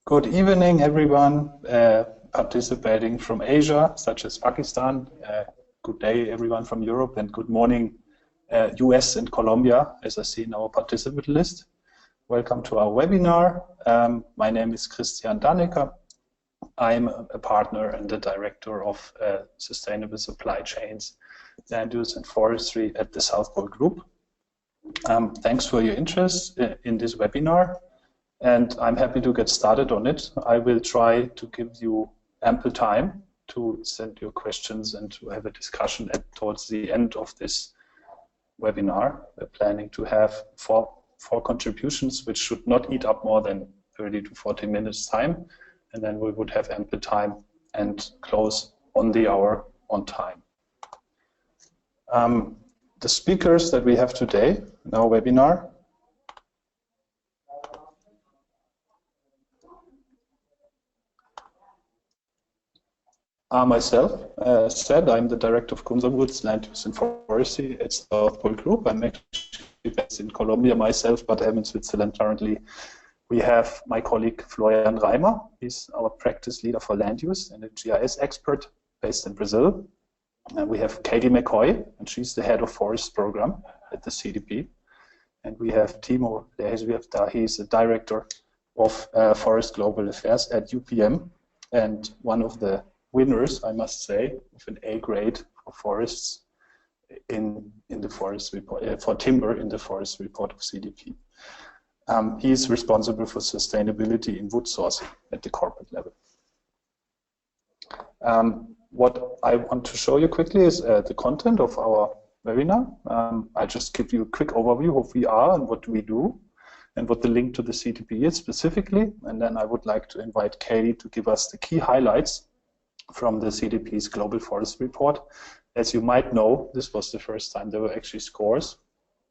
Good evening, everyone participating from Asia, such as Pakistan. Good day, everyone from Europe, and good morning, US and Colombia, as I see in our participant list. Welcome to our webinar. My name is Christian Dannecker. I'm a partner and the director of Sustainable Supply Chains, Land Use and Forestry at the South Pole Group. Thanks for your interest in this webinar. And I'm happy to get started on it. I will try to give you ample time to send your questions and to have a discussion towards the end of this webinar. We're planning to have four contributions, which should not eat up more than 30 to 40 minutes time. And then we would have ample time and close on the hour on time. The speakers that we have today in our webinar myself. Said, I'm the director of Woods, Land Use and Forestry at South Pole Group. I'm actually based in Colombia myself, but I'm in Switzerland currently. We have my colleague Florian Reimer. He's our practice leader for land use and a GIS expert based in Brazil. And we have Katie McCoy, and she's the head of forest program at the CDP. And we have Timo Leijswierda. He's the director of Forest Global Affairs at UPM, and one of the winners, I must say, of an A grade for forests in the forest report, for timber in the forest report of CDP. He is responsible for sustainability in wood sourcing at the corporate level. What I want to show you quickly is the content of our webinar. I'll just give you a quick overview of who we are and what we do, and what the link to the CDP is specifically. And then I would like to invite Katie to give us the key highlights from the CDP's Global Forest Report. As you might know, this was the first time there were actually scores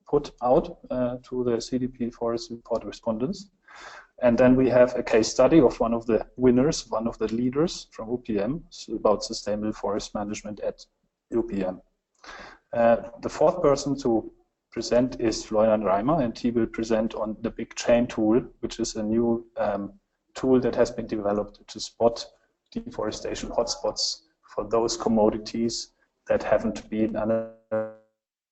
put out to the CDP Forest Report respondents. And then we have a case study of one of the winners, one of the leaders from UPM, about sustainable forest management at UPM. The fourth person to present is Florian Reimer, and he will present on the Big Chain tool, which is a new tool that has been developed to spot deforestation hotspots for those commodities that haven't been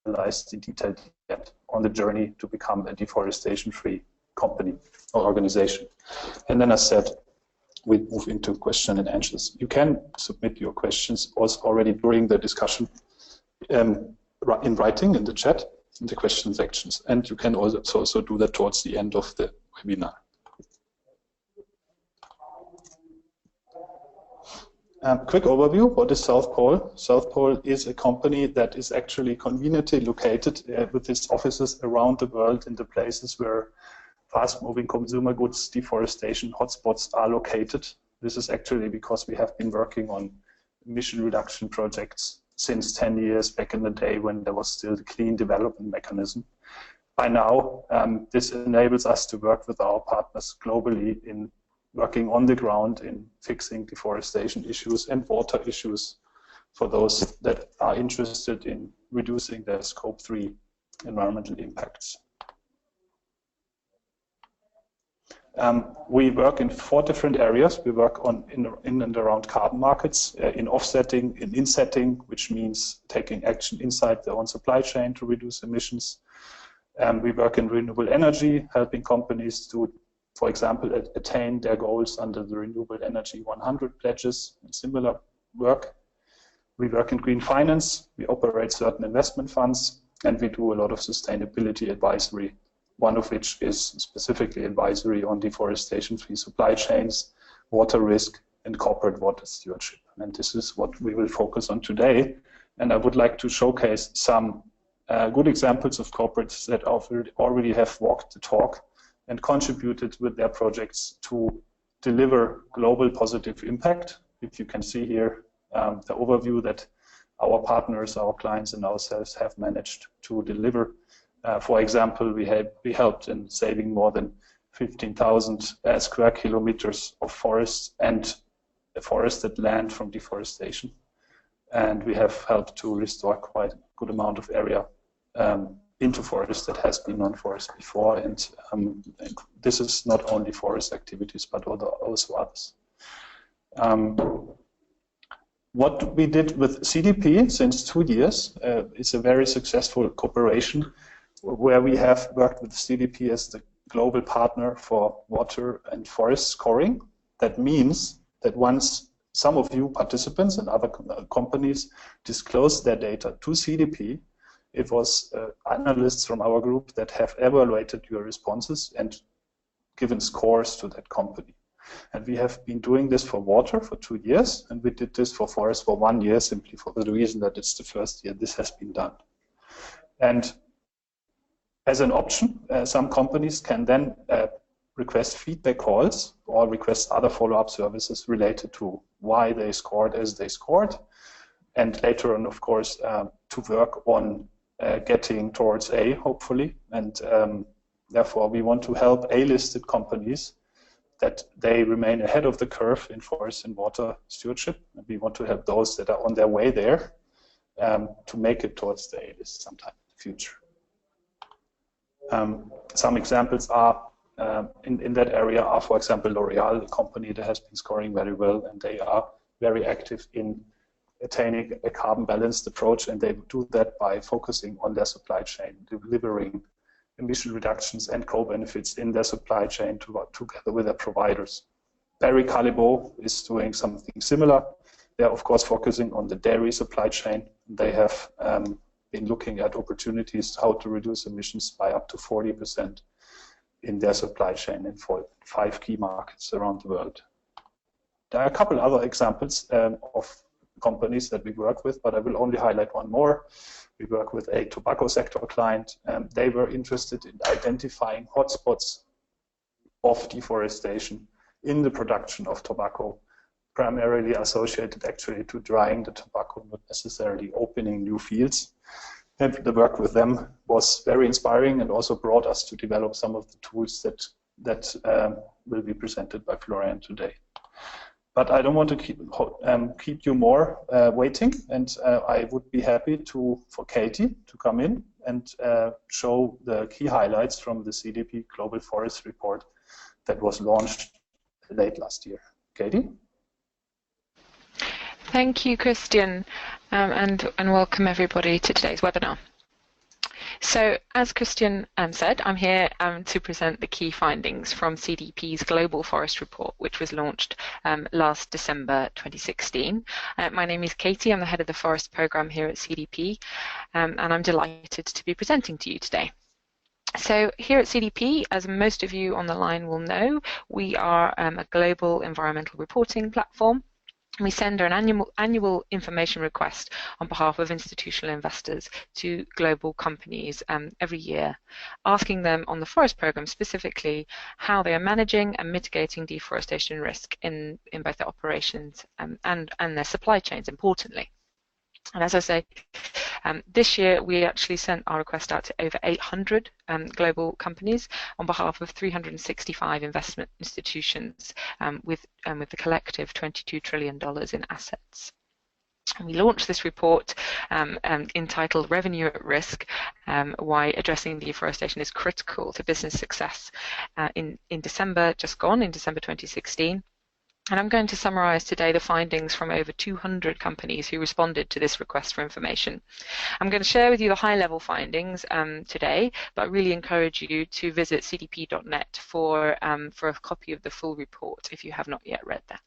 analyzed in detail yet on the journey to become a deforestation-free company or organization. And then, as said, we move into question and answers. You can submit your questions also already during the discussion in writing in the chat, in the question sections, and you can also do that towards the end of the webinar. Quick overview, what is South Pole? South Pole is a company that is actually conveniently located with its offices around the world in the places where fast-moving consumer goods deforestation hotspots are located. This is actually because we have been working on emission reduction projects since 10 years back in the day when there was still the clean development mechanism. By now, this enables us to work with our partners globally in working on the ground in fixing deforestation issues and water issues for those that are interested in reducing their Scope 3 environmental impacts. We work in 4 different areas. We work on in and around carbon markets, in offsetting, in insetting, which means taking action inside their own supply chain to reduce emissions. We work in renewable energy, helping companies to, for example, attain their goals under the Renewable Energy 100 pledges and similar work. We work in green finance, we operate certain investment funds, and we do a lot of sustainability advisory, one of which is specifically advisory on deforestation-free supply chains, water risk, and corporate water stewardship. And this is what we will focus on today. And I would like to showcase some good examples of corporates that already have walked the talk and contributed with their projects to deliver global positive impact. If you can see here, the overview that our partners, our clients, and ourselves have managed to deliver. For example, we helped in saving more than 15,000 square kilometers of forests and forested land from deforestation. And we have helped to restore quite a good amount of area into forest that has been non-forest before, and this is not only forest activities but also others. What we did with CDP since 2 years is a very successful cooperation where we have worked with CDP as the global partner for water and forest scoring. That means that once some of you participants and other companies disclose their data to CDP, it was analysts from our group that have evaluated your responses and given scores to that company. And we have been doing this for water for 2 years, and we did this for forest for 1 year, simply for the reason that it's the first year this has been done. And as an option, some companies can then request feedback calls or request other follow-up services related to why they scored as they scored, and later on, of course, to work on getting towards A, hopefully. And therefore, we want to help A-listed companies that they remain ahead of the curve in forest and water stewardship. And we want to help those that are on their way there to make it towards the A-list sometime in the future. Some examples are in that area are, for example, L'Oreal, a company that has been scoring very well, and they are very active in attaining a carbon balanced approach, and they do that by focusing on their supply chain, delivering emission reductions and co-benefits in their supply chain together with their providers. Barry Callebaut is doing something similar. They are, of course, focusing on the dairy supply chain. They have been looking at opportunities how to reduce emissions by up to 40% in their supply chain in 5 key markets around the world. There are a couple other examples of companies that we work with, but I will only highlight one more. We work with a tobacco sector client. They were interested in identifying hotspots of deforestation in the production of tobacco, primarily associated actually to drying the tobacco, not necessarily opening new fields. And the work with them was very inspiring and also brought us to develop some of the tools that will be presented by Florian today. But I don't want to keep you more waiting, and I would be happy for Katie to come in and show the key highlights from the CDP Global Forest Report that was launched late last year. Katie? Thank you, Christian, and welcome everybody to today's webinar. So, as Christian said, I'm here to present the key findings from CDP's Global Forest Report, which was launched last December 2016. My name is Katie, I'm the head of the Forest Programme here at CDP, and I'm delighted to be presenting to you today. So here at CDP, as most of you on the line will know, we are a global environmental reporting platform. We send an annual information request on behalf of institutional investors to global companies every year, asking them on the forest program specifically how they are managing and mitigating deforestation risk in both their operations and their supply chains, importantly. And as I say, this year we actually sent our request out to over 800 global companies on behalf of 365 investment institutions with the collective $22 trillion in assets. And we launched this report entitled Revenue at Risk, Why Addressing Deforestation is Critical to Business Success in December, just gone, in December 2016. And I'm going to summarize today the findings from over 200 companies who responded to this request for information. I'm going to share with you the high-level findings today, but I really encourage you to visit cdp.net for a copy of the full report if you have not yet read that.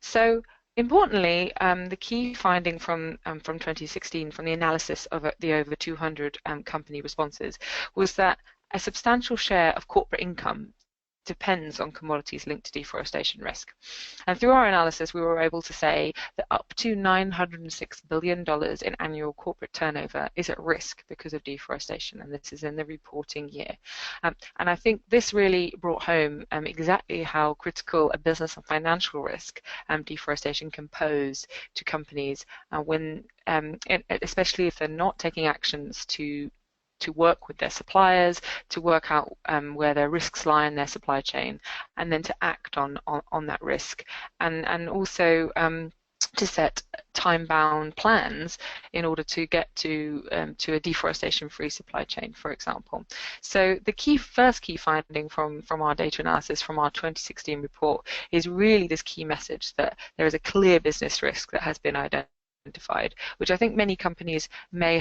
So, importantly, the key finding from 2016, from the analysis of the over 200 company responses, was that a substantial share of corporate income depends on commodities linked to deforestation risk. And through our analysis, we were able to say that up to $906 billion in annual corporate turnover is at risk because of deforestation, and this is in the reporting year. And I think this really brought home exactly how critical a business and financial risk deforestation can pose to companies when, especially if they're not taking actions to work with their suppliers, to work out where their risks lie in their supply chain, and then to act on that risk, and also to set time-bound plans in order to get to a deforestation-free supply chain, for example. So the first key finding from our data analysis from our 2016 report is really this key message that there is a clear business risk that has been identified, which I think many companies may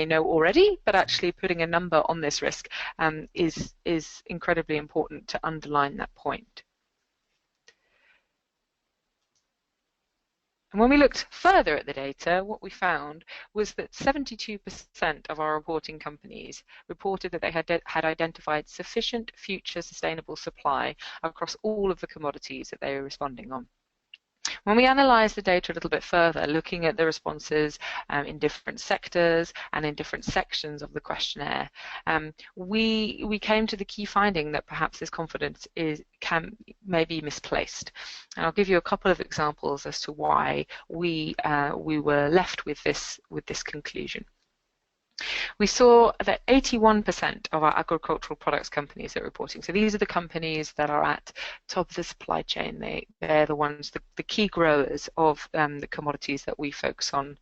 know already, but actually putting a number on this risk is incredibly important to underline that point. And when we looked further at the data, what we found was that 72% of our reporting companies reported that they had identified sufficient future sustainable supply across all of the commodities that they were responding on. When we analysed the data a little bit further, looking at the responses in different sectors and in different sections of the questionnaire, we came to the key finding that perhaps this confidence may be misplaced. And I'll give you a couple of examples as to why we were left with this conclusion. We saw that 81% of our agricultural products companies are reporting. So these are the companies that are at top of the supply chain. They're the ones, the key growers of the commodities that we focus on.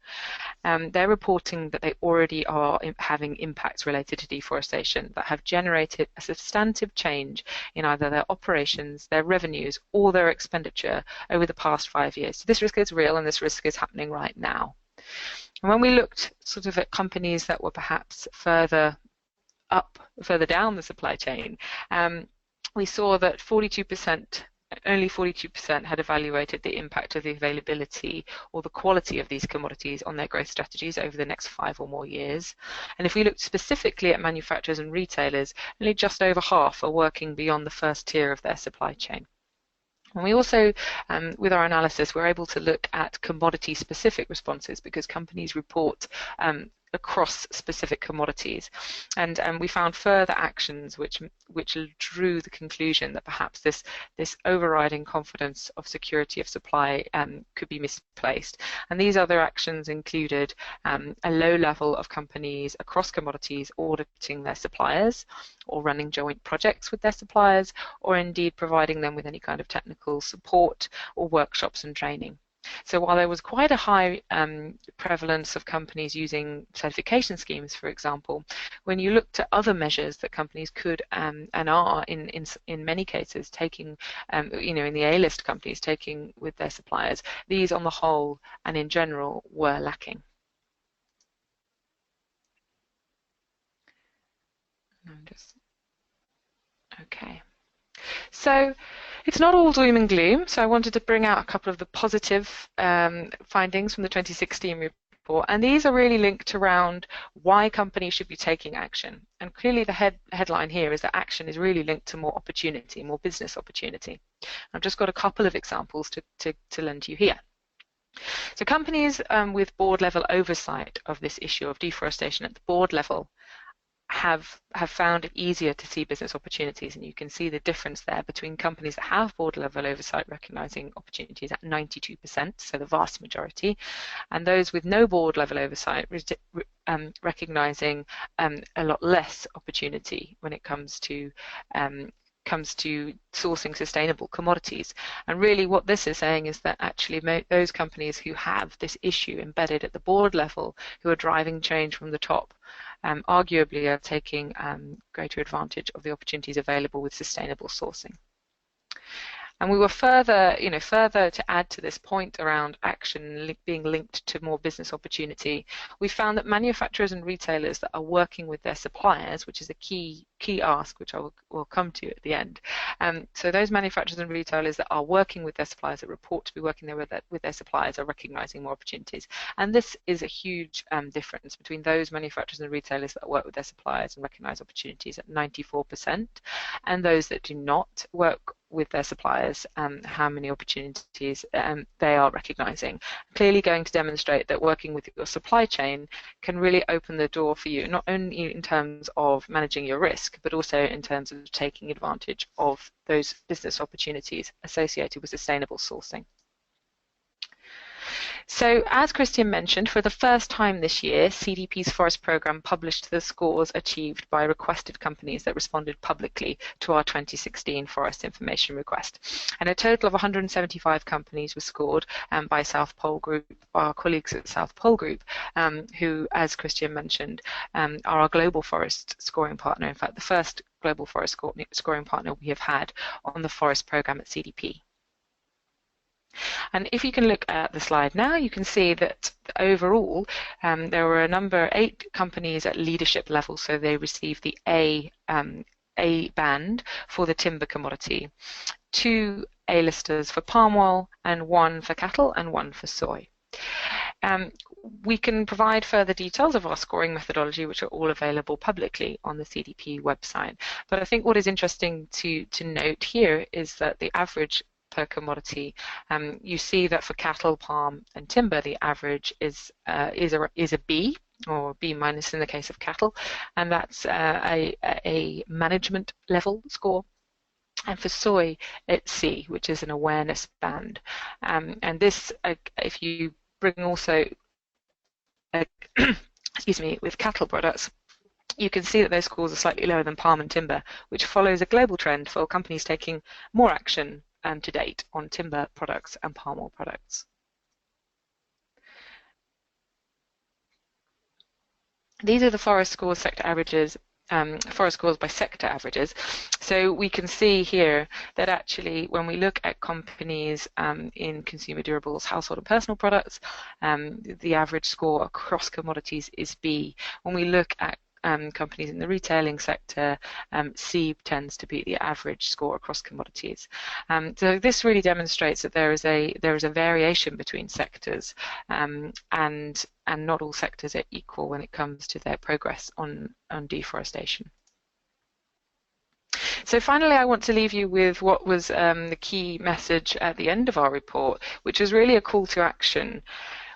They're reporting that they already are having impacts related to deforestation that have generated a substantive change in either their operations, their revenues, or their expenditure over the past 5 years. So this risk is real, and this risk is happening right now. And when we looked sort of at companies that were perhaps further down the supply chain, we saw that only 42% had evaluated the impact of the availability or the quality of these commodities on their growth strategies over the next 5 or more years. And if we looked specifically at manufacturers and retailers, only just over half are working beyond the first tier of their supply chain. And we also, with our analysis, we're able to look at commodity-specific responses because companies report across specific commodities, and we found further actions which drew the conclusion that perhaps this overriding confidence of security of supply could be misplaced. And these other actions included a low level of companies across commodities auditing their suppliers, or running joint projects with their suppliers, or indeed providing them with any kind of technical support or workshops and training. So while there was quite a high prevalence of companies using certification schemes, for example, when you looked at other measures that companies could and are in many cases taking, in the A-list companies taking with their suppliers, these on the whole and in general were lacking. Okay. So it's not all doom and gloom, so I wanted to bring out a couple of the positive findings from the 2016 report, and these are really linked around why companies should be taking action. And clearly the headline here is that action is really linked to more opportunity, more business opportunity. I've just got a couple of examples to lend you here. So companies with board level oversight of this issue of deforestation at the board level have found it easier to see business opportunities, and you can see the difference there between companies that have board level oversight recognizing opportunities at 92%, so the vast majority, and those with no board level oversight recognizing a lot less opportunity when it comes to sourcing sustainable commodities. And really what this is saying is that actually those companies who have this issue embedded at the board level, who are driving change from the top, arguably are taking greater advantage of the opportunities available with sustainable sourcing. And we were further to add to this point around action being linked to more business opportunity, we found that manufacturers and retailers that are working with their suppliers, which is a key ask, which I will come to at the end. So those manufacturers and retailers that are working with their suppliers, that report to be working there with their suppliers, are recognizing more opportunities. And this is a huge difference between those manufacturers and retailers that work with their suppliers and recognize opportunities at 94%, and those that do not work with their suppliers, how many opportunities they are recognizing. Clearly going to demonstrate that working with your supply chain can really open the door for you, not only in terms of managing your risk, but also in terms of taking advantage of those business opportunities associated with sustainable sourcing. So, as Christian mentioned, for the first time this year, CDP's Forest Programme published the scores achieved by requested companies that responded publicly to our 2016 Forest Information Request. And a total of 175 companies were scored by South Pole Group, our colleagues at South Pole Group, who, as Christian mentioned, are our global forest scoring partner. In fact, the first global forest scoring partner we have had on the Forest Programme at CDP. And if you can look at the slide now, you can see that overall there were 8 companies at leadership level, so they received the A band for the timber commodity, 2 A-listers for palm oil, and 1 for cattle and 1 for soy. We can provide further details of our scoring methodology, which are all available publicly on the CDP website. But I think what is interesting to note here is that the average per commodity, you see that for cattle, palm, and timber, the average is a B, or B minus in the case of cattle, and that's a management level score. And for soy, it's C, which is an awareness band. And this, if you bring also, excuse me, with cattle products, you can see that those scores are slightly lower than palm and timber, which follows a global trend for companies taking more action to date on timber products and palm oil products. These are the forest scores sector averages, forest scores by sector averages. So we can see here that actually when we look at companies in consumer durables, household and personal products, the average score across commodities is B. When we look at companies in the retailing sector, C tends to be the average score across commodities. So this really demonstrates that there is a variation between sectors, and not all sectors are equal when it comes to their progress on deforestation. So finally, I want to leave you with what was the key message at the end of our report, which is really a call to action.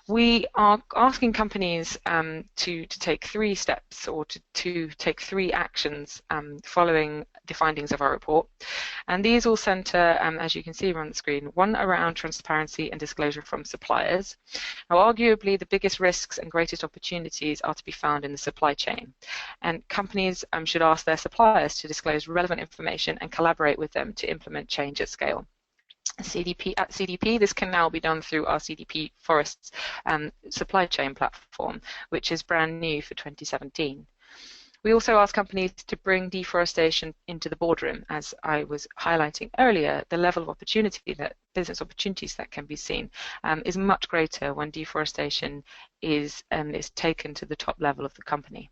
We are asking companies to take 3 steps, or to take 3 actions following the findings of our report. And these all centre, as you can see on the screen, 1 around transparency and disclosure from suppliers. Now, arguably, the biggest risks and greatest opportunities are to be found in the supply chain. And companies should ask their suppliers to disclose relevant information and collaborate with them to implement change at scale. At CDP, this can now be done through our CDP Forests supply chain platform, which is brand new for 2017. We also ask companies to bring deforestation into the boardroom. As I was highlighting earlier, the level of opportunity, that business opportunities that can be seen, is much greater when deforestation is taken to the top level of the company.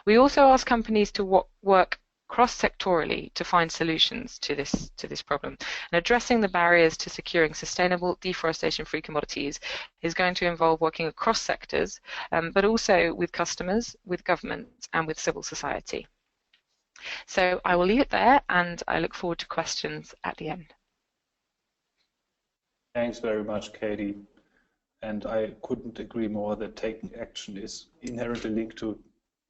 We also ask companies to work cross-sectorally to find solutions to this problem. And addressing the barriers to securing sustainable deforestation-free commodities is going to involve working across sectors, but also with customers, with governments, and with civil society. So I will leave it there, and I look forward to questions at the end. Thanks very much, Katie. And I couldn't agree more that taking action is inherently linked to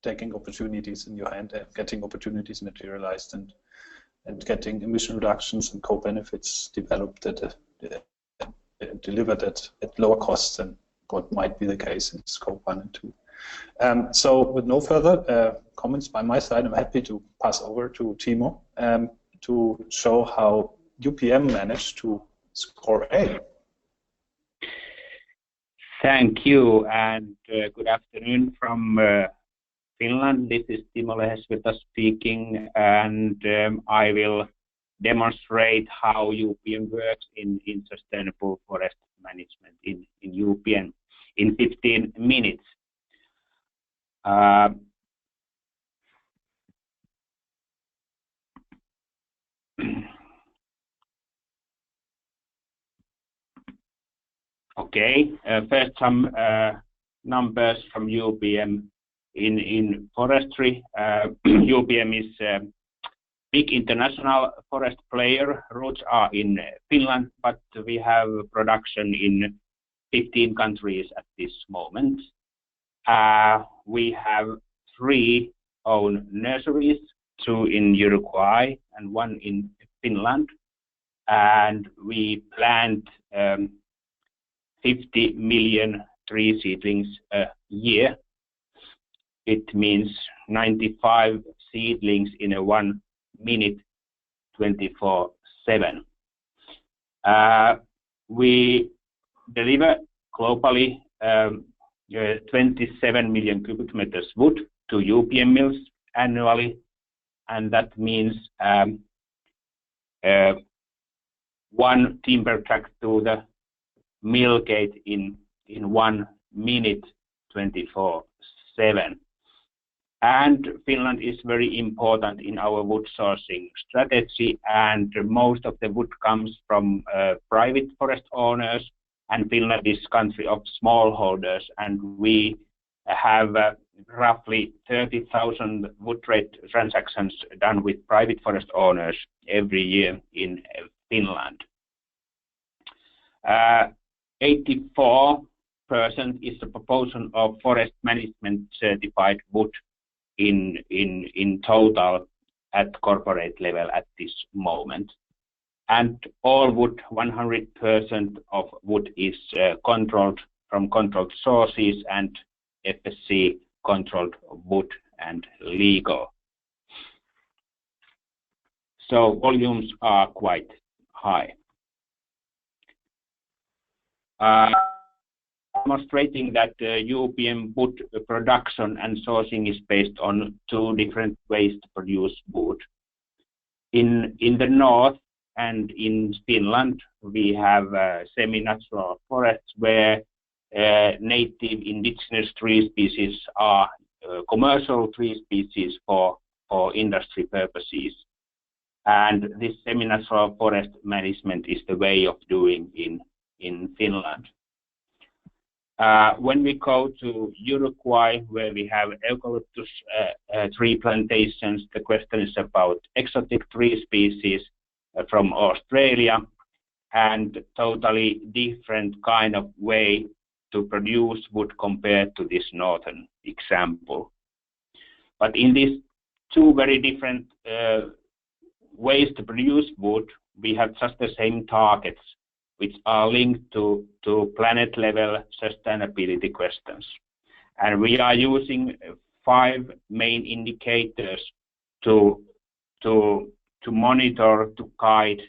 taking opportunities in your hand, getting opportunities materialized, and getting emission reductions and co-benefits developed delivered at lower costs than what might be the case in Scope 1 and 2. So with no further comments by my side, I'm happy to pass over to Timo to show how UPM managed to score A. Thank you, and good afternoon from Finland. This is Timo Lehesvirta speaking, and I will demonstrate how UPM works in sustainable forest management in UPM in 15 minutes. Okay, first some numbers from UPM in forestry. UPM is a big international forest player. Roots are in Finland, but we have production in 15 countries at this moment. We have 3 own nurseries, 2 in Uruguay and 1 in Finland. And we plant 50 million tree seedlings a year. It means 95 seedlings in a 1 minute, 24/7. We deliver globally 27 million cubic meters wood to UPM mills annually, and that means 1 timber truck to the mill gate in 1 minute, 24/7. And Finland is very important in our wood sourcing strategy, and most of the wood comes from private forest owners, and Finland is country of smallholders, and we have roughly 30,000 wood trade transactions done with private forest owners every year in Finland. 84% is the proportion of forest management certified wood in total at corporate level at this moment. And all wood, 100% of wood is controlled from controlled sources and FSC controlled wood and legal. So volumes are quite high. Demonstrating that UPM wood production and sourcing is based on 2 different ways to produce wood. In the north and in Finland, we have semi-natural forests where native indigenous tree species are commercial tree species for industry purposes. And this semi-natural forest management is the way of doing in Finland. When we go to Uruguay, where we have eucalyptus tree plantations, the question is about exotic tree species from Australia, and totally different kind of way to produce wood compared to this northern example. But in these 2 very different ways to produce wood, we have just the same targets, which are linked to planet level sustainability questions. And we are using 5 main indicators to monitor, to guide,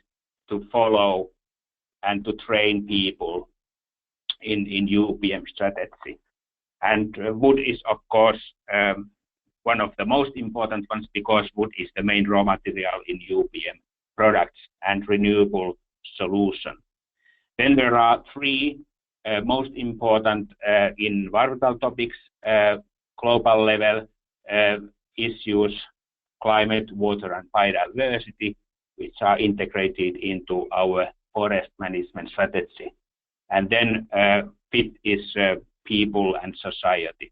to follow, and to train people in UPM strategy. And wood is, of course, one of the most important ones, because wood is the main raw material in UPM products and renewable solution. Then there are 3 most important environmental topics, global level issues, climate, water, and biodiversity, which are integrated into our forest management strategy. And then 5th is people and society.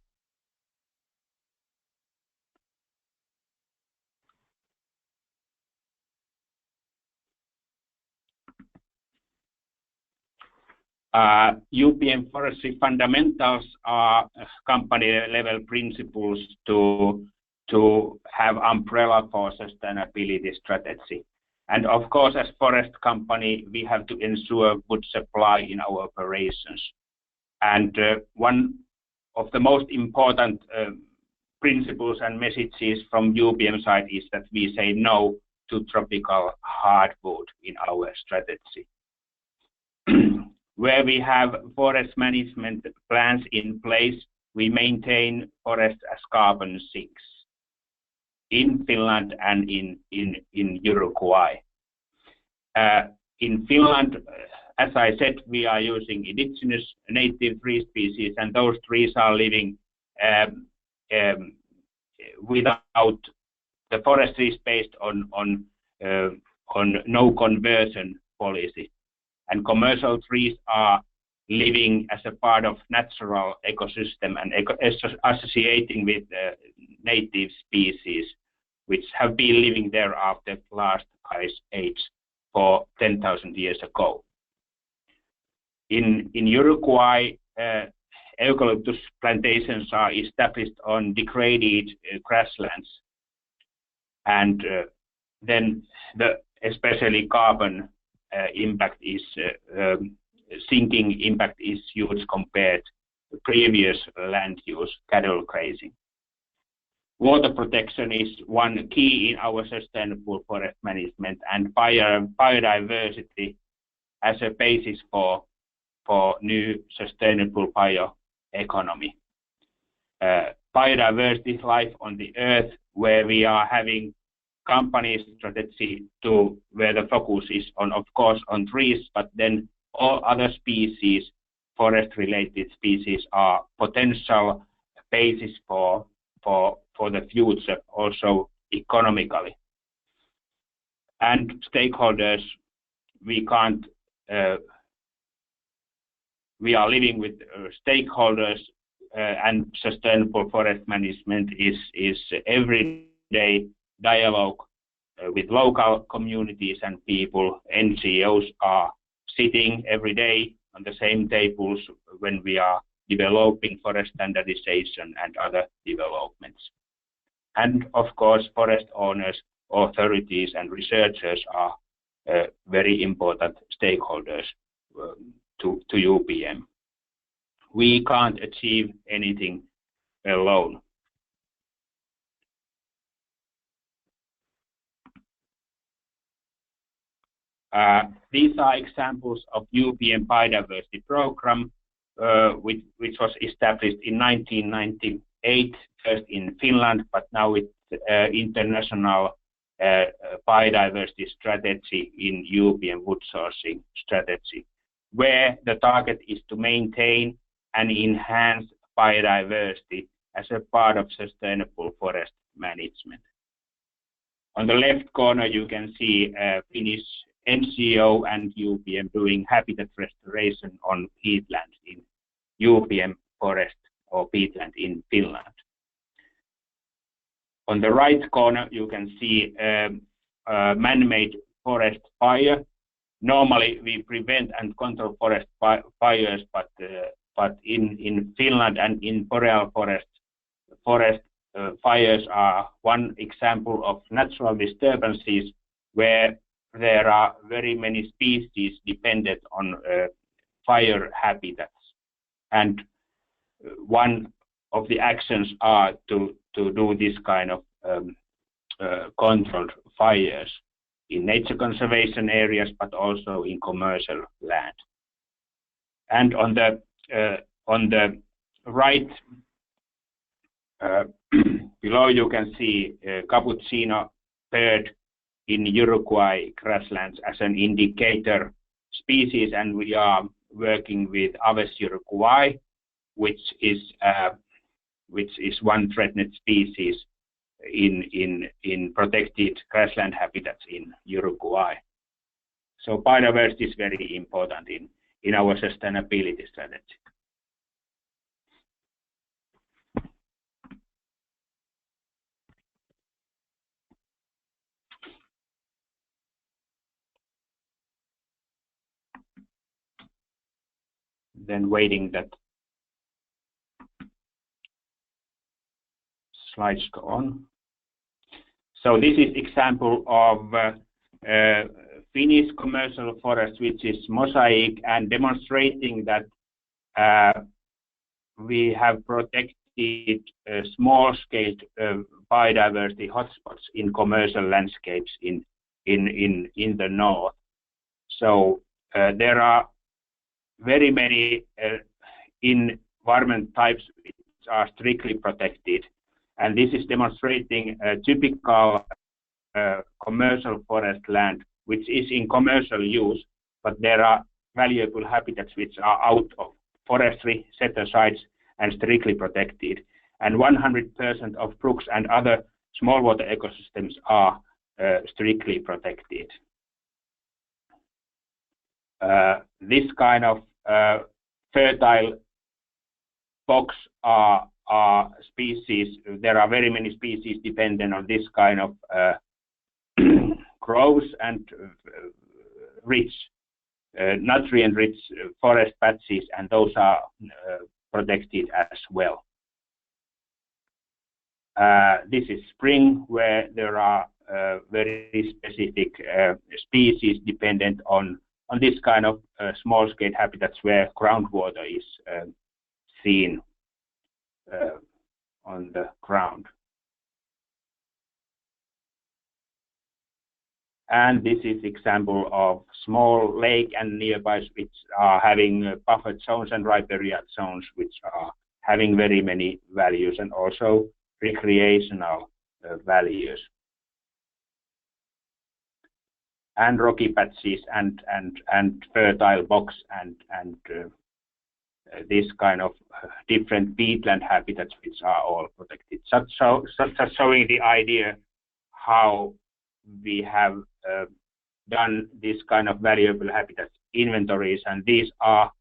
UPM forestry fundamentals are company level principles to have umbrella for sustainability strategy. And of course, as forest company, we have to ensure wood supply in our operations. And one of the most important principles and messages from UPM side is that we say no to tropical hardwood in our strategy. Where we have forest management plans in place, we maintain forest as carbon sinks in Finland and in Uruguay. In Finland, as I said, we are using indigenous native tree species, and those trees are living without the forestry is based on no conversion policy. And commercial trees are living as a part of natural ecosystem and associating with native species, which have been living there after last ice age for 10,000 years ago. In Uruguay, eucalyptus plantations are established on degraded grasslands, and then especially carbon impact is sinking impact is huge compared to previous land use, cattle grazing. Water protection is one key in our sustainable forest management, and biodiversity as a basis for new sustainable bioeconomy. Biodiversity, life on the earth, where we are having company strategy to where the focus is on, of course, on trees, but then all other species, forest-related species, are potential basis for the future, also economically. And stakeholders, we can't. We are living with stakeholders, and sustainable forest management is everyday dialogue with local communities and people. NGOs are sitting every day on the same tables when we are developing forest standardization and other developments. And of course, forest owners, authorities, and researchers are very important stakeholders to UPM. We can't achieve anything alone. These are examples of UPM biodiversity program, which was established in 1998, first in Finland, but now it's international biodiversity strategy in UPM wood sourcing strategy, where the target is to maintain and enhance biodiversity as a part of sustainable forest management. On the left corner, you can see Finnish NGO and UPM doing habitat restoration on peatland in UPM forest or peatland in Finland. On the right corner, you can see man-made forest fire. Normally, we prevent and control forest fires, but in Finland and in boreal forest fires are one example of natural disturbances where there are very many species dependent on fire habitats, and one of the actions are to do this kind of controlled fires in nature conservation areas, but also in commercial land. And on the right below, you can see cappuccino bird in Uruguay grasslands as an indicator species, and we are working with Aves Uruguay, which is one threatened species in protected grassland habitats in Uruguay. So biodiversity is very important in our sustainability strategy. Then waiting that slides go on. So this is example of Finnish commercial forest, which is mosaic and demonstrating that we have protected small-scale biodiversity hotspots in commercial landscapes in the north. So there are very many environment types which are strictly protected, and this is demonstrating a typical commercial forest land which is in commercial use, but there are valuable habitats which are out of forestry, set aside, and strictly protected. And 100% of brooks and other small water ecosystems are strictly protected. This kind of fertile bogs are species. There are very many species dependent on this kind of growth and rich, nutrient-rich forest patches, and those are protected as well. This is spring, where there are very specific species dependent on on this kind of small-scale habitats where groundwater is seen on the ground. And this is example of small lake and nearby which are having buffered zones and riparian zones which are having very many values and also recreational values. And rocky patches and fertile box and this kind of different peatland habitats which are all protected. Such showing the idea how we have done this kind of valuable habitat inventories, and these all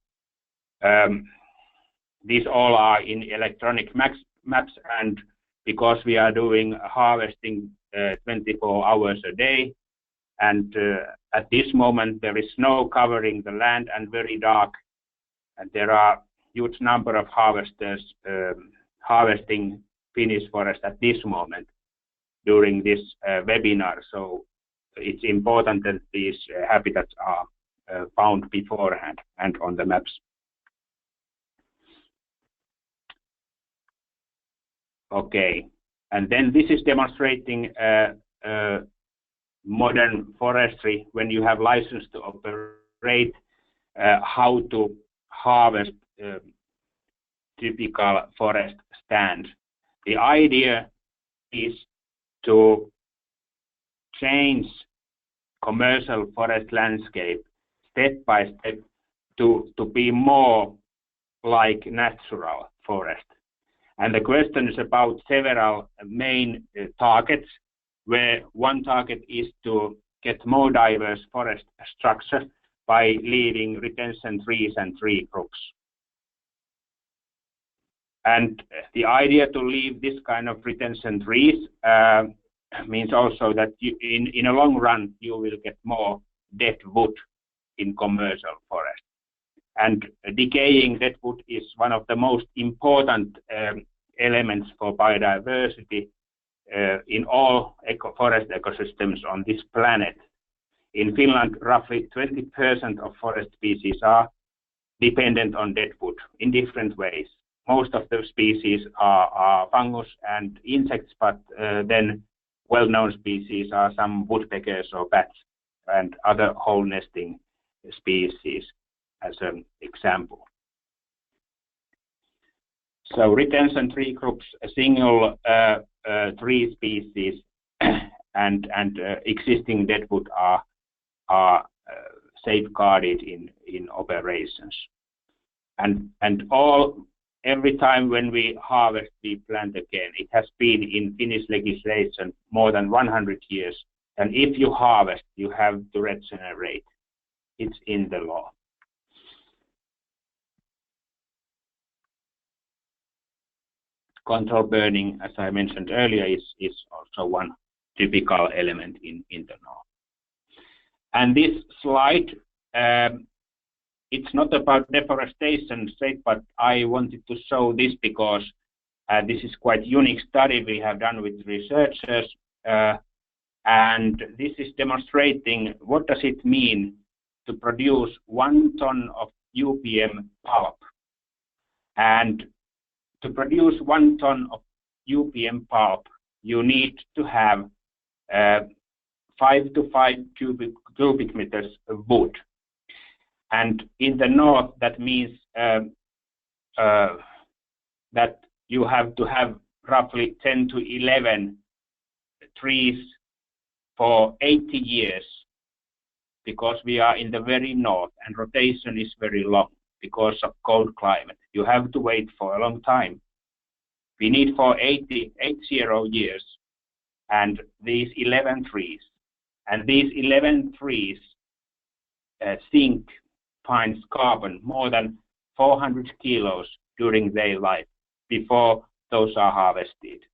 are in electronic maps, and because we are doing harvesting 24 hours a day, and at this moment there is snow covering the land and very dark, and there are huge number of harvesters harvesting Finnish forest at this moment during this webinar. So it's important that these habitats are found beforehand and on the maps. Okay, and then this is demonstrating modern forestry when you have license to operate, how to harvest typical forest stand. The idea is to change commercial forest landscape step by step to be more like natural forest. And the question is about several main targets, where one target is to get more diverse forest structure by leaving retention trees and tree groups. And the idea to leave this kind of retention trees means also that you, in a long run you will get more dead wood in commercial forest. And decaying dead wood is one of the most important elements for biodiversity in all forest ecosystems on this planet. In Finland, roughly 20% of forest species are dependent on dead wood in different ways. Most of the species are fungus and insects, but then well-known species are some woodpeckers or bats and other hole nesting species as an example. So retention tree groups, a single tree species and existing deadwood are safeguarded in operations. And every time when we harvest, we plant again. It has been in Finnish legislation more than 100 years. And if you harvest, you have to regenerate. It's in the law. Control burning, as I mentioned earlier, is also one typical element in the law. And this slide, it's not about deforestation straight, but I wanted to show this because this is quite unique study we have done with researchers, and this is demonstrating what does it mean to produce 1 ton of UPM pulp. And to produce 1 ton of UPM pulp, you need to have 5 to 5 cubic meters of wood. And in the north, that means that you have to have roughly 10 to 11 trees for 80 years, because we are in the very north and rotation is very long because of cold climate. You have to wait for a long time. We need for 80 years and these 11 trees. And these 11 trees finds carbon more than 400 kilos during their life before those are harvested.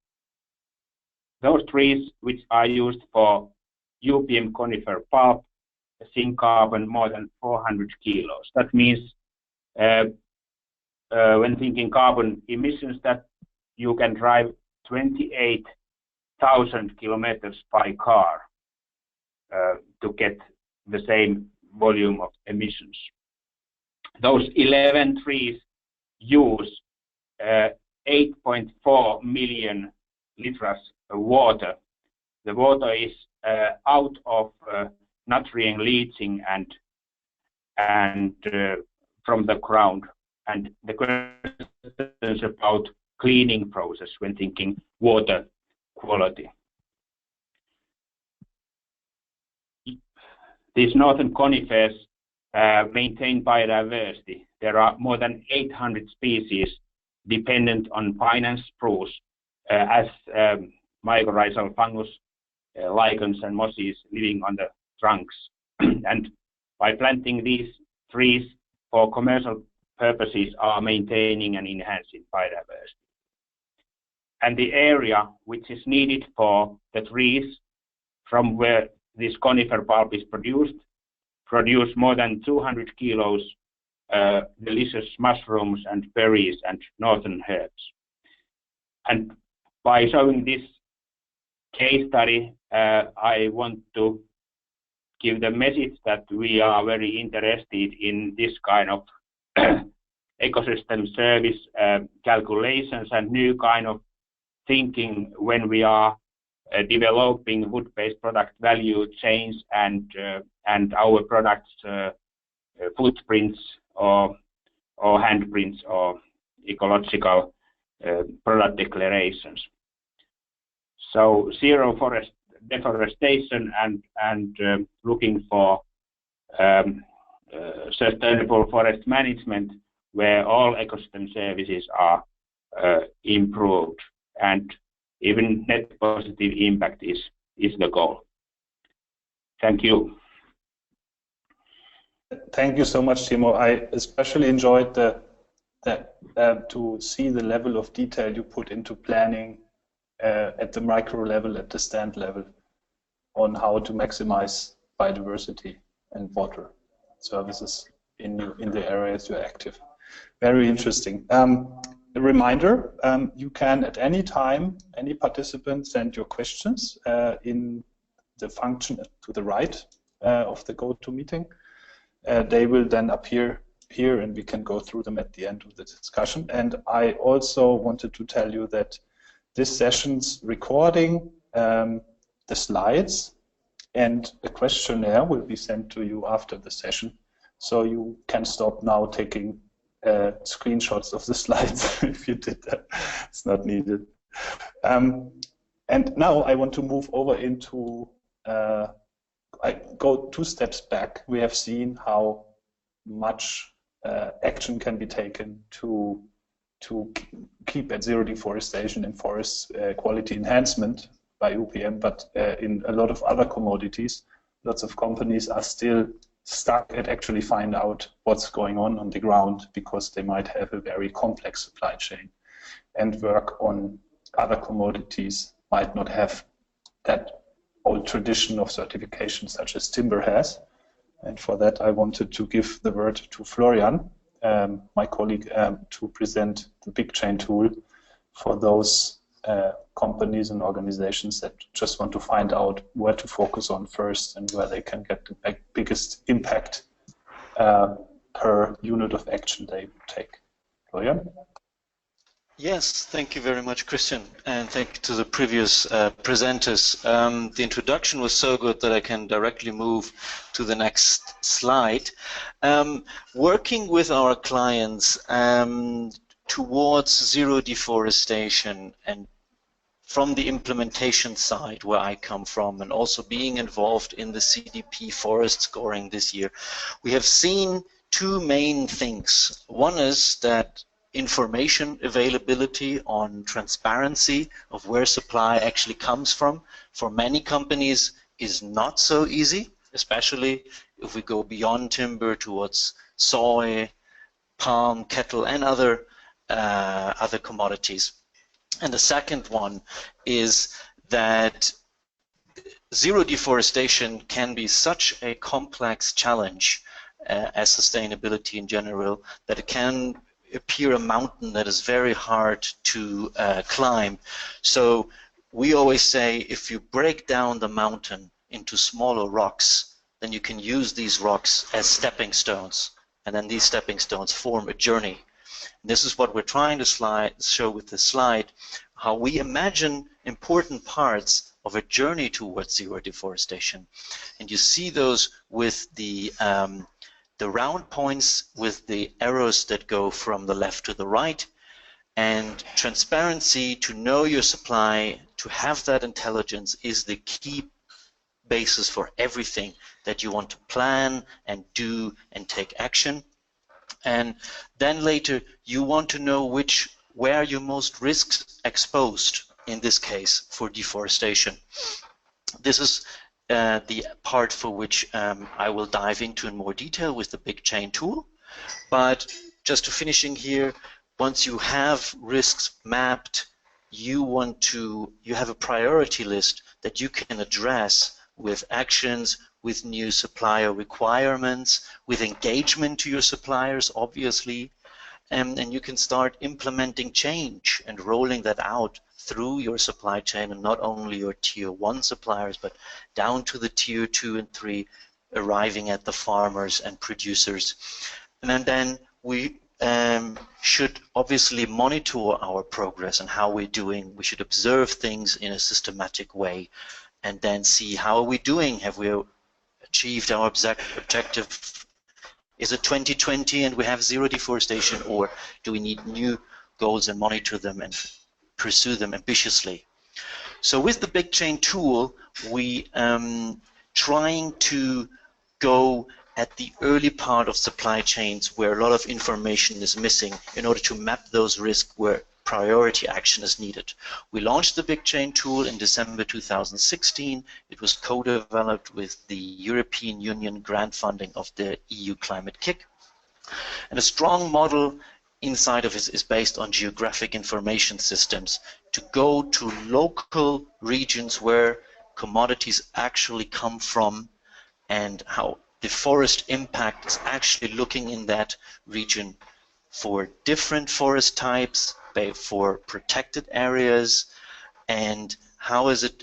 Those trees which are used for UPM conifer pulp sink carbon more than 400 kilos. That means when thinking carbon emissions, that you can drive 28,000 kilometers by car to get the same volume of emissions. Those 11 trees use 8.4 million liters of water. The water is out of nutrient leaching and from the ground. And the questions about cleaning process when thinking water quality. These northern conifers maintain biodiversity. There are more than 800 species dependent on pine and spruce as mycorrhizal fungus, lichens and mosses living on the trunks. And by planting these trees for commercial purposes are maintaining and enhancing biodiversity. And the area which is needed for the trees from where this conifer pulp is produced produce more than 200 kilos delicious mushrooms and berries and northern herbs. And by showing this case study, I want to give the message that we are very interested in this kind of ecosystem service calculations and new kind of thinking when we are developing wood-based product value chains and our products footprints or handprints or ecological product declarations. So zero forest deforestation and looking for sustainable forest management where all ecosystem services are improved and even net positive impact is the goal. Thank you. Thank you so much, Timo. I especially enjoyed to see the level of detail you put into planning at the micro level, at the stand level, on how to maximize biodiversity and water services in the areas you're active. Very interesting. A reminder, you can at any time, any participant, send your questions in the function to the right of the GoToMeeting. They will then appear here and we can go through them at the end of the discussion. And I also wanted to tell you that this session's recording, the slides and a questionnaire will be sent to you after the session. So you can stop now taking screenshots of the slides if you did that. It's not needed. And now I want to move over into, I go 2 steps back. We have seen how much action can be taken to keep at zero deforestation and forest quality enhancement by UPM, but in a lot of other commodities, lots of companies are still stuck at actually find out what's going on the ground because they might have a very complex supply chain and work on other commodities might not have that old tradition of certification such as timber has. And for that I wanted to give the word to Florian, my colleague, to present the big chain tool for those companies and organizations that just want to find out where to focus on first and where they can get the biggest impact per unit of action they take. Florian? Yes, thank you very much, Christian, and thank you to the previous presenters. The introduction was so good that I can directly move to the next slide. Working with our clients towards zero deforestation and from the implementation side where I come from and also being involved in the CDP forest scoring this year, we have seen 2 main things. One is that information availability on transparency of where supply actually comes from for many companies is not so easy, especially if we go beyond timber towards soy, palm, cattle and other commodities. And the second one is that zero deforestation can be such a complex challenge as sustainability in general that it can appear a mountain that is very hard to climb. So we always say if you break down the mountain into smaller rocks, then you can use these rocks as stepping stones, and then these stepping stones form a journey. And this is what we're trying to show with this slide, how we imagine important parts of a journey towards zero deforestation. And you see those with the round points with the arrows that go from the left to the right. And transparency, to know your supply, to have that intelligence, is the key basis for everything that you want to plan and do and take action. And then later you want to know where you're most risk exposed, in this case for deforestation. This is the part for which I will dive into in more detail with the big chain tool. But just to finishing here, once you have risks mapped, you have a priority list that you can address with actions, with new supplier requirements, with engagement to your suppliers, obviously, and you can start implementing change and rolling that out through your supply chain, and not only your tier 1 suppliers, but down to the tier 2 and 3, arriving at the farmers and producers. And then we should obviously monitor our progress and how we're doing. We should observe things in a systematic way and then see how are we doing. Have we achieved our objective? Is it 2020 and we have zero deforestation, or do we need new goals and monitor them and pursue them ambitiously? So with the big chain tool, we trying to go at the early part of supply chains where a lot of information is missing in order to map those risks where priority action is needed. We launched the big chain tool in December 2016. It was co-developed with the European Union grant funding of the EU Climate Kick. And a strong model inside of it is based on geographic information systems to go to local regions where commodities actually come from and how the forest impact is actually looking in that region for different forest types, for protected areas, and how is it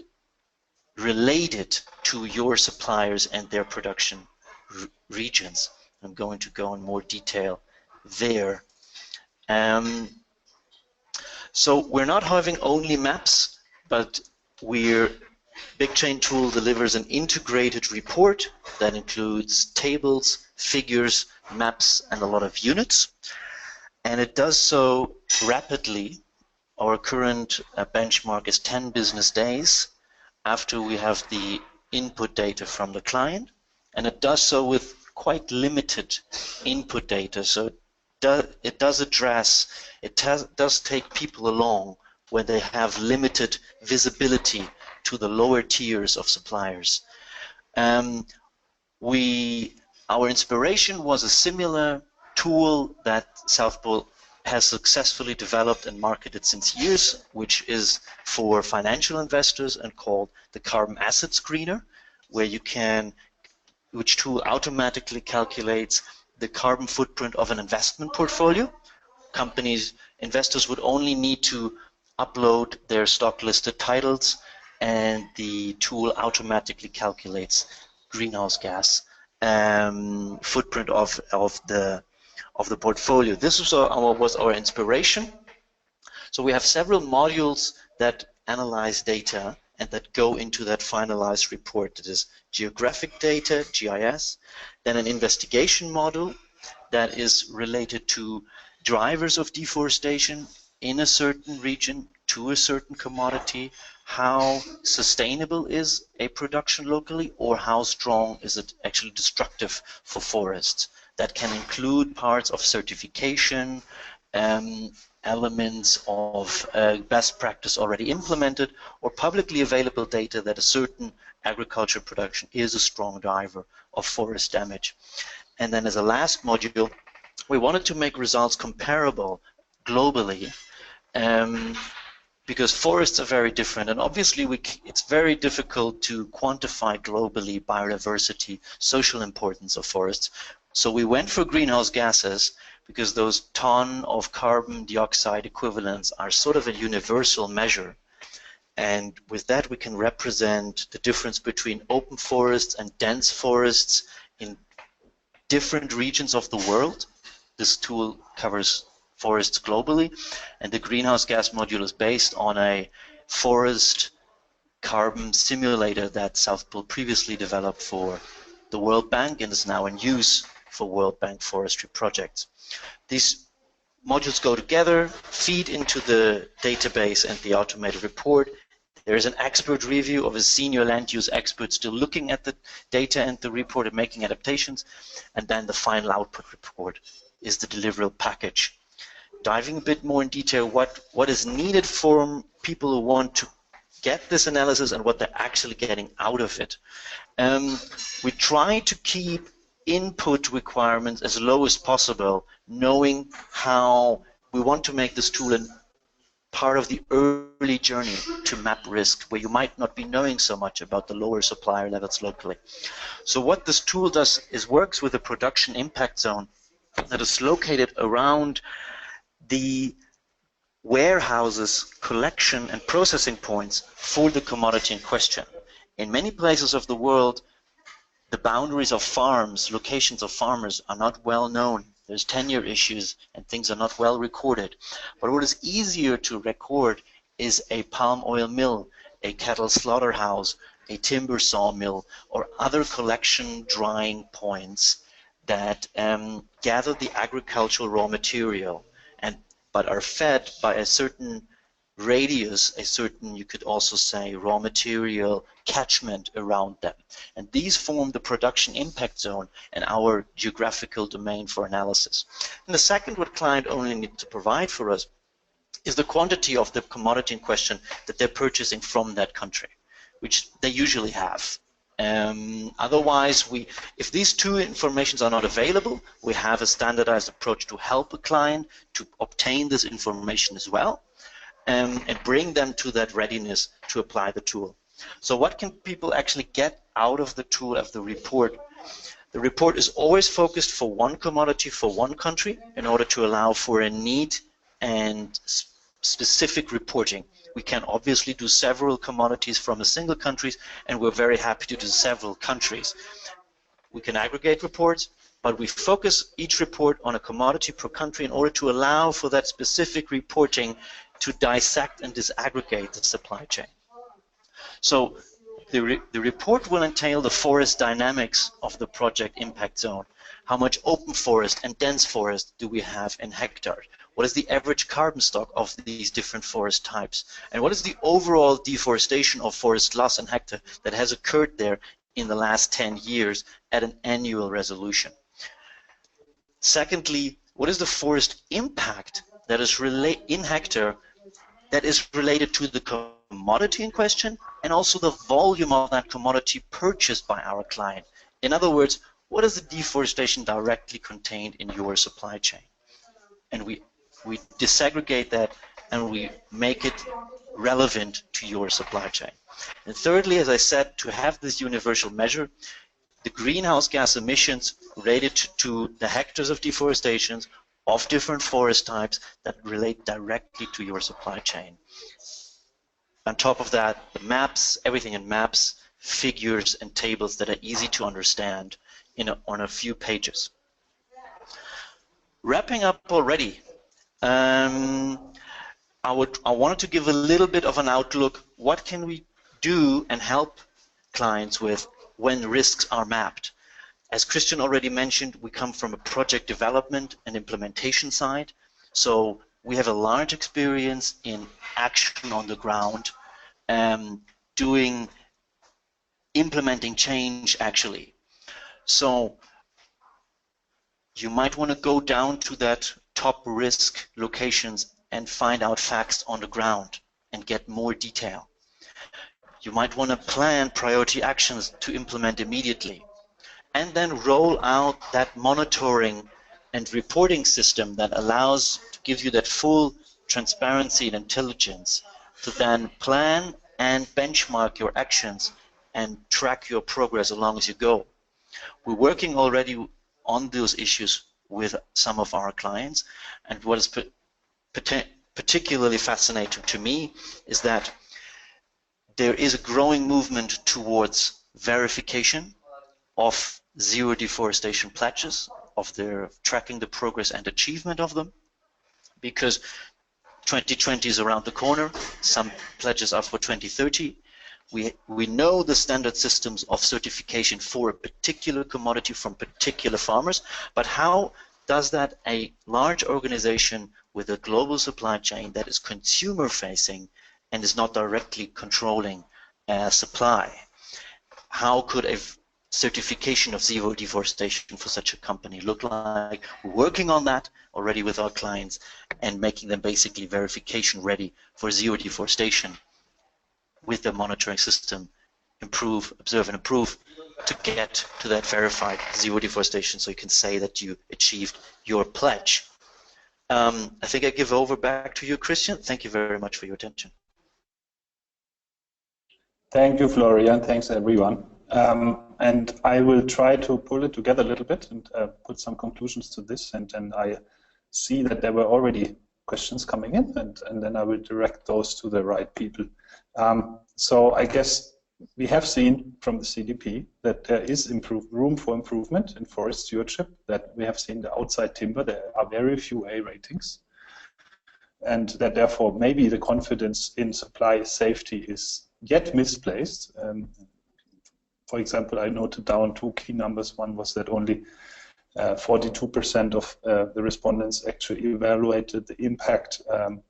related to your suppliers and their production regions. I'm going to go in more detail there. So we're not having only maps, but Big Chain tool delivers an integrated report that includes tables, figures, maps, and a lot of units. And it does so rapidly. Our current benchmark is 10 business days after we have the input data from the client. And it does so with quite limited input data. So it does take people along when they have limited visibility to the lower tiers of suppliers. Our inspiration was a similar tool that South Pole has successfully developed and marketed since years, which is for financial investors and called the Carbon Asset Screener, which tool automatically calculates the carbon footprint of an investment portfolio. Investors would only need to upload their stock listed titles, and the tool automatically calculates greenhouse gas footprint of the portfolio. This was our inspiration. So we have several modules that analyze data and that go into that finalized report. That is geographic data, GIS, then an investigation module that is related to drivers of deforestation in a certain region to a certain commodity. How sustainable is a production locally, or how strong is it actually destructive for forests? That can include parts of certification, elements of best practice already implemented, or publicly available data that a certain agriculture production is a strong driver of forest damage. And then as a last module, we wanted to make results comparable globally, because forests are very different, and obviously it's very difficult to quantify globally biodiversity, social importance of forests. So we went for greenhouse gases because those ton of carbon dioxide equivalents are sort of a universal measure. And with that, we can represent the difference between open forests and dense forests in different regions of the world. This tool covers forests globally, and the greenhouse gas module is based on a forest carbon simulator that South Pole previously developed for the World Bank and is now in use for World Bank forestry projects. These modules go together, feed into the database and the automated report. There is an expert review of a senior land use expert still looking at the data and the report and making adaptations, and then the final output report is the deliverable package. Diving a bit more in detail, what is needed for people who want to get this analysis and what they're actually getting out of it. We try to keep input requirements as low as possible, knowing how we want to make this tool a part of the early journey to map risk, where you might not be knowing so much about the lower supplier levels locally. So what this tool does is works with a production impact zone that is located around the warehouses, collection and processing points for the commodity in question. In many places of the world, the boundaries of farms, locations of farmers are not well known. There's tenure issues and things are not well recorded. But what is easier to record is a palm oil mill, a cattle slaughterhouse, a timber sawmill, or other collection drying points that gather the agricultural raw material but are fed by a certain radius, a certain, you could also say, raw material catchment around them. And these form the production impact zone and our geographical domain for analysis. And the second, what client only need to provide for us is the quantity of the commodity in question that they're purchasing from that country, which they usually have. Otherwise, if these two informations are not available, we have a standardized approach to help a client to obtain this information as well, and bring them to that readiness to apply the tool. So what can people actually get out of the tool, of the report? The report is always focused for one commodity for one country in order to allow for a neat and specific reporting. We can obviously do several commodities from a single country, and we're very happy to do several countries. We can aggregate reports, but we focus each report on a commodity per country in order to allow for that specific reporting to dissect and disaggregate the supply chain. So the report will entail the forest dynamics of the project impact zone. How much open forest and dense forest do we have in hectares? What is the average carbon stock of these different forest types? And what is the overall deforestation of forest loss in hectare that has occurred there in the last 10 years at an annual resolution? Secondly, what is the forest impact that is in hectare that is related to the commodity in question and also the volume of that commodity purchased by our client? In other words, what is the deforestation directly contained in your supply chain? And we disaggregate that and we make it relevant to your supply chain. And thirdly, as I said, to have this universal measure, the greenhouse gas emissions related to the hectares of deforestation of different forest types that relate directly to your supply chain. On top of that, the maps, everything in maps, figures and tables that are easy to understand on a few pages. Wrapping up already, I wanted to give a little bit of an outlook. What can we do and help clients with when risks are mapped? As Christian already mentioned, we come from a project development and implementation side, so we have a large experience in action on the ground, implementing change actually. So you might want to go down to that top risk locations and find out facts on the ground and get more detail. You might want to plan priority actions to implement immediately, and then roll out that monitoring and reporting system that allows to give you that full transparency and intelligence to then plan and benchmark your actions and track your progress along as you go. We're working already on those issues with some of our clients, and what is particularly fascinating to me is that there is a growing movement towards verification of zero deforestation pledges, of their tracking the progress and achievement of them, because 2020 is around the corner. Some pledges are for 2030. We know the standard systems of certification for a particular commodity from particular farmers, but how does that a large organization with a global supply chain that is consumer facing and is not directly controlling supply, how could a certification of zero deforestation for such a company look like? We're working on that already with our clients and making them basically verification ready for zero deforestation with the monitoring system, improve, observe and improve to get to that verified zero deforestation so you can say that you achieved your pledge. I think I give over back to you, Christian. Thank you very much for your attention. Thank you, Florian. Thanks, everyone. And I will try to pull it together a little bit and put some conclusions to this. And then I see that there were already questions coming in, and then I will direct those to the right people. So I guess we have seen from the CDP that there is room for improvement in forest stewardship, that we have seen the outside timber, there are very few A ratings, and that therefore maybe the confidence in supply safety is yet misplaced. For example, I noted down two key numbers. One was that only 42% of the respondents actually evaluated the impact, and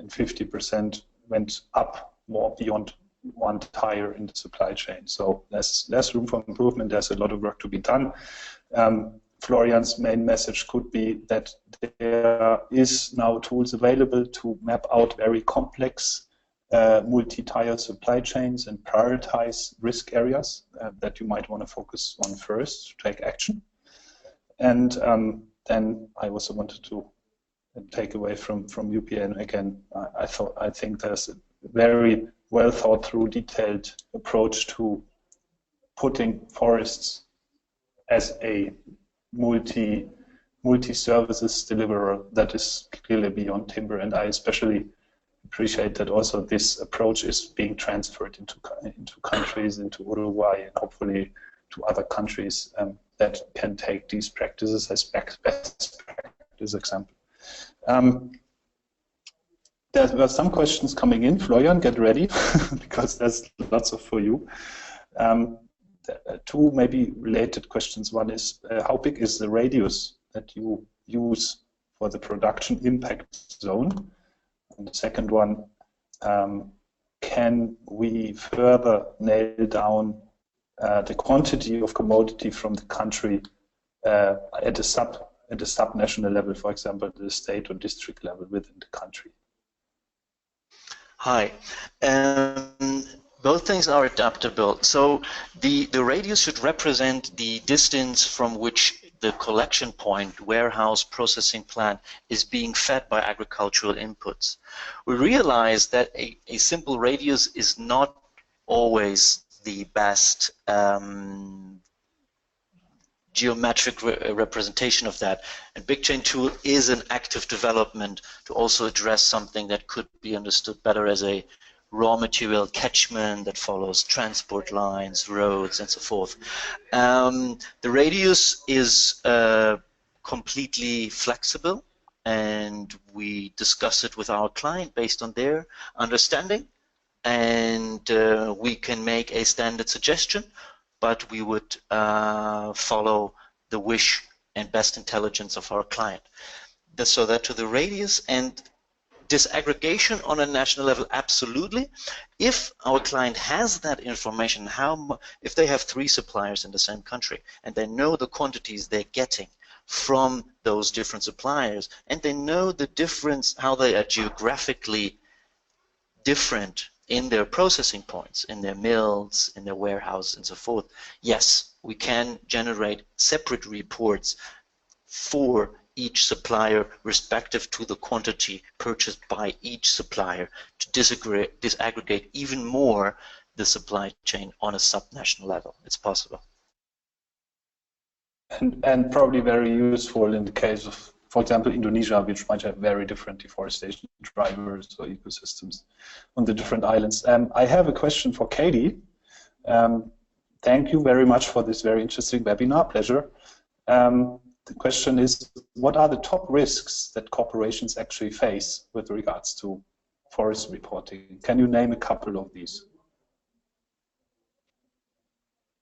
50% went up more beyond one tire in the supply chain. So there's room for improvement. There's a lot of work to be done. Florian's main message could be that there is now tools available to map out very complex multi-tier supply chains and prioritize risk areas that you might want to focus on first to take action. And then I also wanted to take away from UPN again. I think there's a very well thought through, detailed approach to putting forests as a multi-services deliverer that is clearly beyond timber. And I especially appreciate that also this approach is being transferred into countries, into Uruguay, and hopefully to other countries that can take these practices as best practice example. There were some questions coming in. Florian, get ready, because there's lots of for you. Two maybe related questions. One is, how big is the radius that you use for the production impact zone? And the second one, can we further nail down the quantity of commodity from the country at a sub-national level, for example, the state or district level within the country? Hi. Both things are adaptable. So the radius should represent the distance from which the collection point, warehouse, processing plant is being fed by agricultural inputs. We realize that a simple radius is not always the best geometric representation of that. And Big Chain Tool is an active development to also address something that could be understood better as a raw material catchment that follows transport lines, roads, and so forth. The radius is completely flexible, and we discuss it with our client based on their understanding, and we can make a standard suggestion, but we would follow the wish and best intelligence of our client. So that to the radius. And disaggregation on a national level, absolutely. If our client has that information, if they have 3 suppliers in the same country and they know the quantities they're getting from those different suppliers, and they know the difference, how they are geographically different in their processing points, in their mills, in their warehouses, and so forth, yes, we can generate separate reports for each supplier respective to the quantity purchased by each supplier to disaggregate even more the supply chain on a subnational level. It's possible. And probably very useful in the case of for example, Indonesia, which might have very different deforestation drivers or ecosystems on the different islands. I have a question for Katie. Thank you very much for this very interesting webinar. Pleasure. The question is, what are the top risks that corporations actually face with regards to forest reporting? Can you name a couple of these?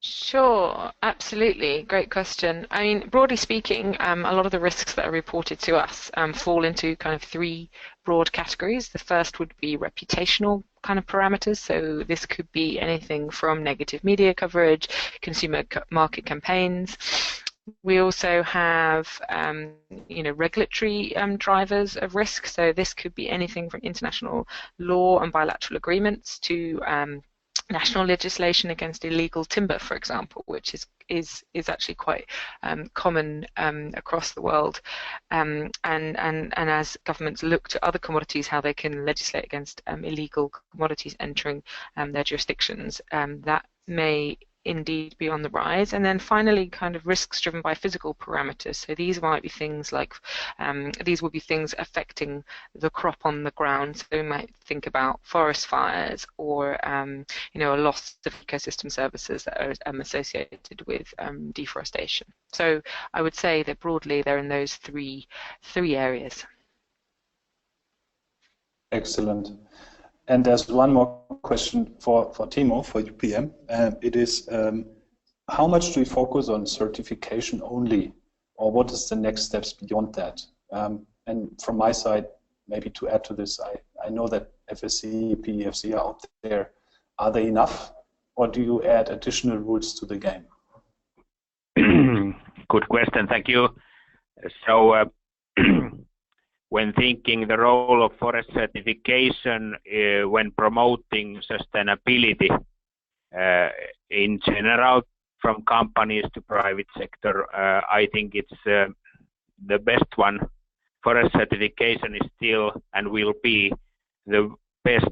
Sure, absolutely. Great question. I mean, broadly speaking, a lot of the risks that are reported to us fall into kind of three broad categories. The first would be reputational kind of parameters. So this could be anything from negative media coverage, consumer market campaigns. We also have, regulatory drivers of risk. So this could be anything from international law and bilateral agreements to national legislation against illegal timber, for example, which is actually quite common across the world, and as governments look to other commodities, how they can legislate against illegal commodities entering their jurisdictions, that may indeed be on the rise. And then finally, kind of risks driven by physical parameters. So these might be things like, these will be things affecting the crop on the ground. So we might think about forest fires or, a loss of ecosystem services that are associated with deforestation. So I would say that broadly they're in those three areas. Excellent. And there's one more question for Timo, for UPM. It is, how much do we focus on certification only, or what is the next steps beyond that? And from my side, maybe to add to this, I know that FSC, PEFC are out there. Are they enough, or do you add additional rules to the game? Good question, thank you. So, when thinking the role of forest certification when promoting sustainability in general, from companies to private sector, I think it's the best one. Forest certification is still and will be the best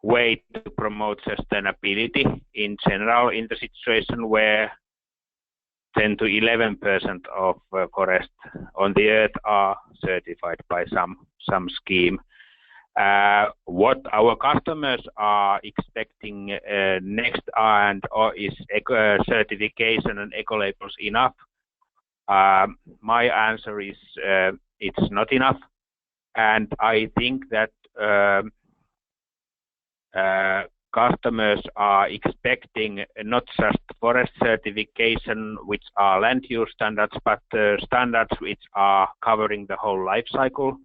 way to promote sustainability in general in the situation where 10 to 11% of forest on the earth are certified by some scheme. What our customers are expecting next is certification and eco labels enough? My answer is it's not enough, and I think that customers are expecting not just forest certification, which are land use standards, but standards which are covering the whole life cycle.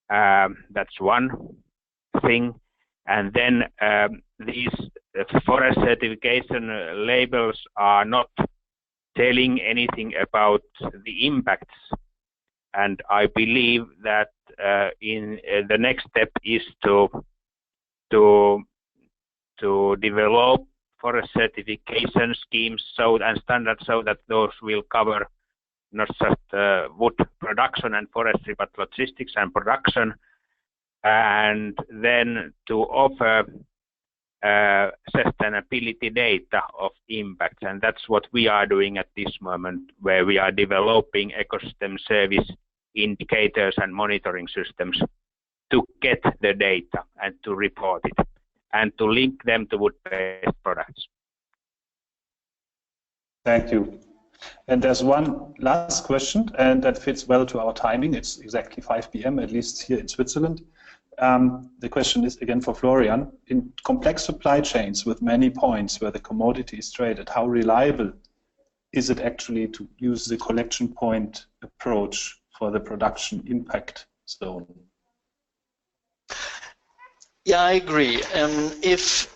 That's one thing. And then these forest certification labels are not telling anything about the impacts. And I believe that in the next step is to develop forest certification schemes and standards so that those will cover not just wood production and forestry, but logistics and production, and then to offer sustainability data of impacts. And that's what we are doing at this moment, where we are developing ecosystem service indicators and monitoring systems to get the data and to report it, and to link them to wood-based products. Thank you. And there's one last question, and that fits well to our timing. It's exactly 5 p.m., at least here in Switzerland. The question is again for Florian. In complex supply chains with many points where the commodity is traded, how reliable is it actually to use the collection point approach for the production impact zone? Yeah, I agree. If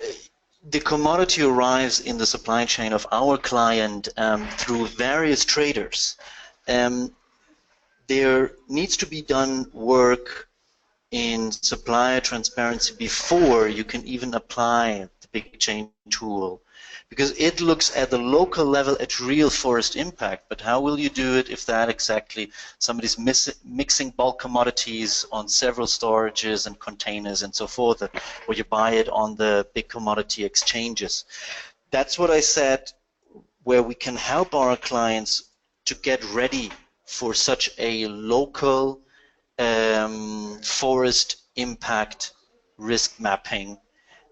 the commodity arrives in the supply chain of our client through various traders, there needs to be done work in supplier transparency before you can even apply the big chain tool, because it looks at the local level at real forest impact. But how will you do it if that exactly somebody's mixing bulk commodities on several storages and containers and so forth, or you buy it on the big commodity exchanges? That's what I said, where we can help our clients to get ready for such a local forest impact risk mapping.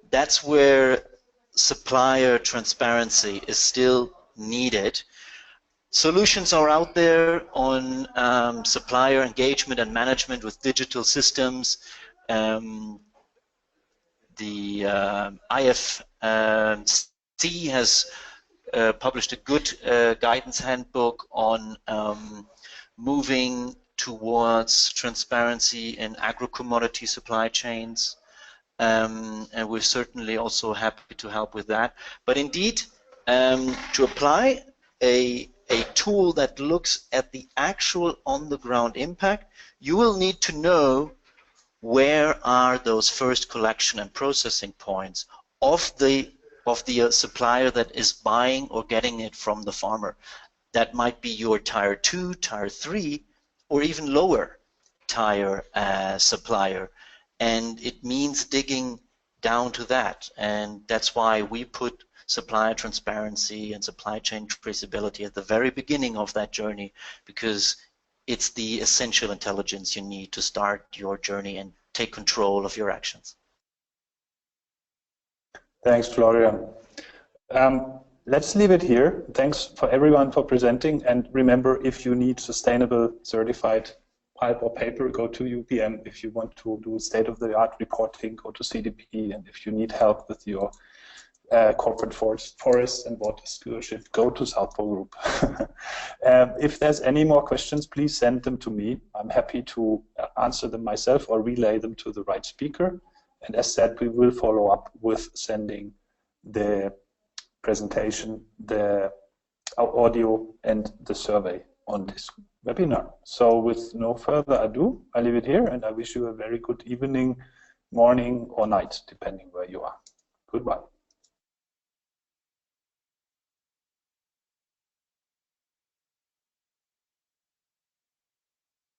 That's where supplier transparency is still needed. Solutions are out there on supplier engagement and management with digital systems. The IFC has published a good guidance handbook on moving towards transparency in agro-commodity supply chains. And we're certainly also happy to help with that. But indeed, to apply a tool that looks at the actual on-the-ground impact, you will need to know where are those first collection and processing points of the supplier that is buying or getting it from the farmer. That might be your tier 2, tier 3, or even lower tier supplier. And it means digging down to that. And that's why we put supplier transparency and supply chain traceability at the very beginning of that journey, because it's the essential intelligence you need to start your journey and take control of your actions. Thanks, Florian. Let's leave it here. Thanks for everyone for presenting. And remember, if you need sustainable certified pulp or paper, go to UPM. If you want to do state-of-the-art reporting, go to CDP. And if you need help with your corporate forest and water stewardship, go to South Pole Group. If there's any more questions, please send them to me. I'm happy to answer them myself or relay them to the right speaker. And as said, we will follow up with sending the presentation, the audio, and the survey on this webinar. So with no further ado, I leave it here, and I wish you a very good evening, morning, or night, depending where you are.